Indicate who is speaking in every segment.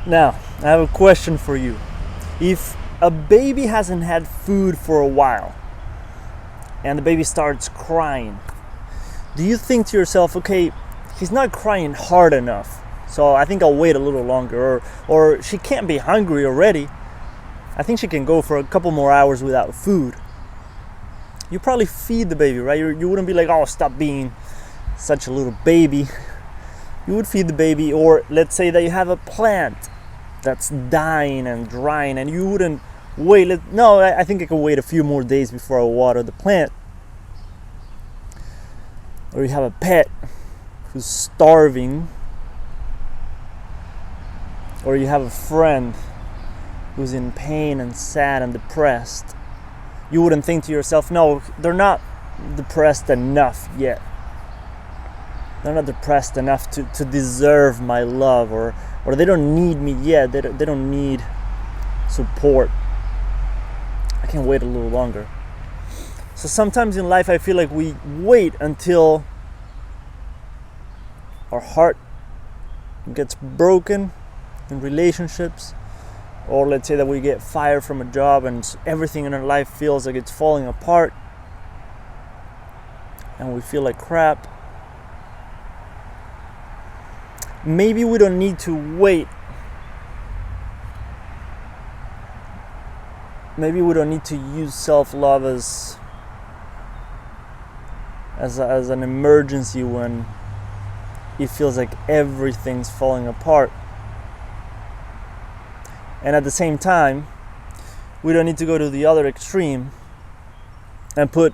Speaker 1: Now, I have a question for you. If a baby hasn't had food for a while and the baby starts crying, do you think to yourself, okay, he's not crying hard enough, so I think I'll wait a little longer, or she can't be hungry already, I think she can go for a couple more hours without food? You probably feed the baby, right? You wouldn't be like, oh, stop being such a little baby. You would feed the baby. Or let's say that you have a plant that's dying and drying, and you wouldn't wait. No, I think I could wait a few more days before I water the plant. Or you have a pet who's starving. Or you have a friend who's in pain and sad and depressed. You wouldn't think to yourself, no, they're not depressed enough yet. They're not depressed enough to deserve my love, or they don't need me yet. They don't need support. I can wait a little longer. So sometimes in life I feel like we wait until our heart gets broken in relationships, or let's say that we get fired from a job and everything in our life feels like it's falling apart and we feel like crap. Maybe we don't need to wait. Maybe we don't need to use self-love as an emergency when it feels like everything's falling apart. And at the same time, we don't need to go to the other extreme and put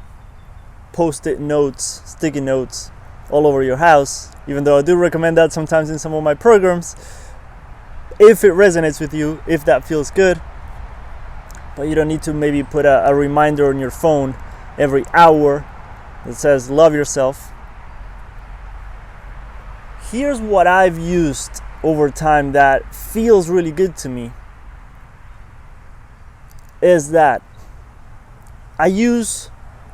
Speaker 1: post-it notes, sticky notes all over your house, even though I do recommend that sometimes in some of my programs, if it resonates with you, if that feels good. But you don't need to maybe put a reminder on your phone every hour that says love yourself. Here's what I've used over time that feels really good to me, is that I use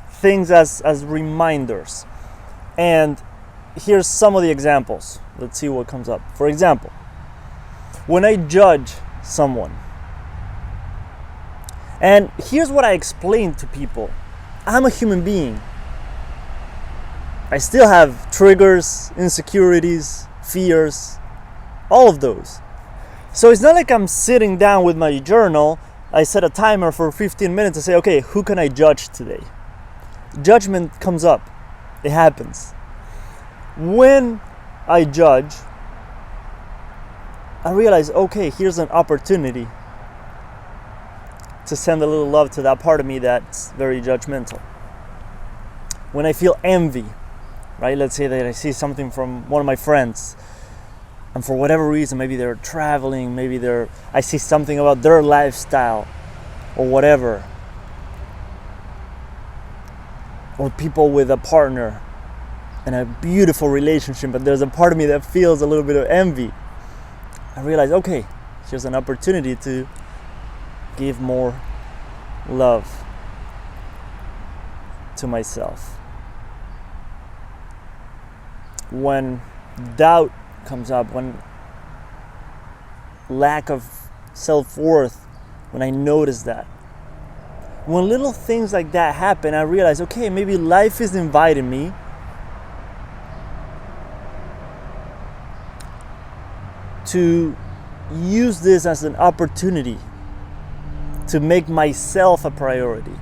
Speaker 1: things as reminders. And here's some of the examples. Let's see what comes up. For example, when I judge someone, and here's what I explain to people. I'm a human being. I still have triggers, insecurities, fears, all of those. So it's not like I'm sitting down with my journal. I set a timer for 15 minutes to say, okay, who can I judge today? Judgment comes up. It happens. When I judge, I realize, okay, here's an opportunity to send a little love to that part of me that's very judgmental. When I feel envy, right? Let's say that I see something from one of my friends, and for whatever reason, maybe they're traveling, maybe I see something about their lifestyle or whatever. Or people with a partner and a beautiful relationship, but there's a part of me that feels a little bit of envy. I realize, okay, here's an opportunity to give more love to myself. When doubt comes up, when lack of self-worth, when I notice that, when little things like that happen, I realize, okay, maybe life is inviting me to use this as an opportunity to make myself a priority,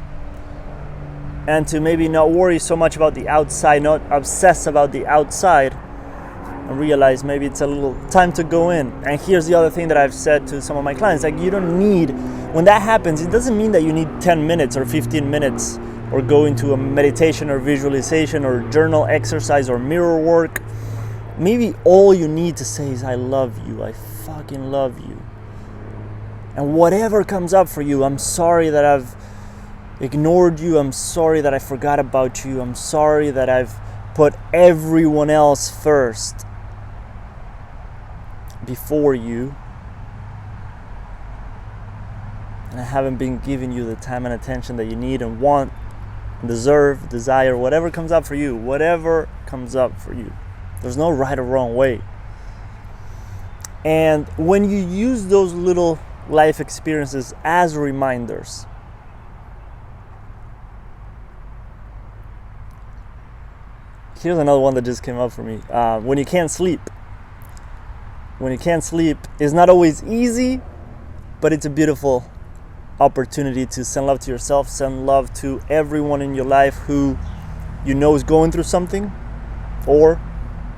Speaker 1: and to maybe not worry so much about the outside, not obsess about the outside, and realize maybe it's a little time to go in. And here's the other thing that I've said to some of my clients, like, you don't need, when that happens, it doesn't mean that you need 10 minutes or 15 minutes or go into a meditation or visualization or journal exercise or mirror work. Maybe all you need to say is, I love you, I fucking love you. And whatever comes up for you, I'm sorry that I've ignored you, I'm sorry that I forgot about you, I'm sorry that I've put everyone else first before you, and I haven't been giving you the time and attention that you need and want, deserve, desire, whatever comes up for you, whatever comes up for you. There's no right or wrong way. And when you use those little life experiences as reminders, here's another one that just came up for me. When you can't sleep. When you can't sleep, it's not always easy, but it's a beautiful opportunity to send love to yourself, send love to everyone in your life who you know is going through something, or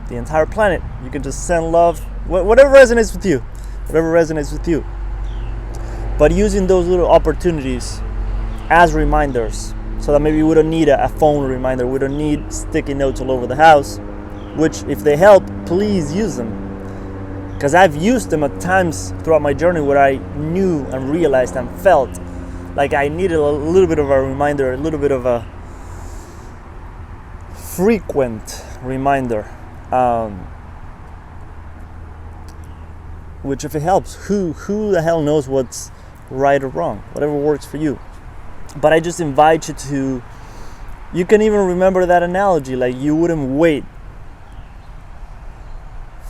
Speaker 1: the entire planet. You can just send love, whatever resonates with you, But using those little opportunities as reminders, so that maybe we don't need a phone reminder, we don't need sticky notes all over the house, which if they help, please use them. Because I've used them at times throughout my journey where I knew and realized and felt like I needed a little bit of a reminder, a little bit of a frequent reminder. Which if it helps, who the hell knows what's right or wrong, whatever works for you. But I just invite you to, you can even remember that analogy, like you wouldn't wait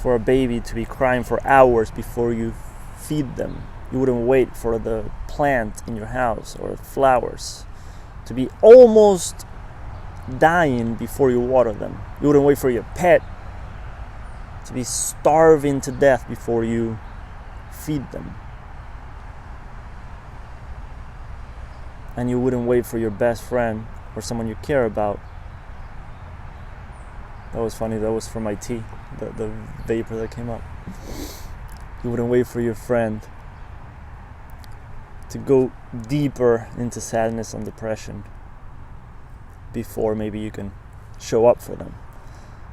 Speaker 1: for a baby to be crying for hours before you feed them. You wouldn't wait for the plant in your house or flowers to be almost dying before you water them. You wouldn't wait for your pet to be starving to death before you feed them. And you wouldn't wait for your best friend or someone you care about. That was funny, that was from my tea, the vapor that came up. You wouldn't wait for your friend to go deeper into sadness and depression before maybe you can show up for them.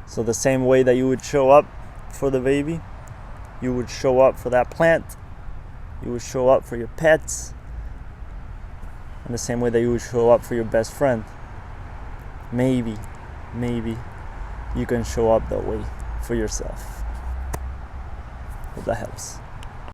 Speaker 1: So the same way that you would show up for the baby, you would show up for that plant, you would show up for your pets, and the same way that you would show up for your best friend. Maybe you can show up that way for yourself. Hope that helps.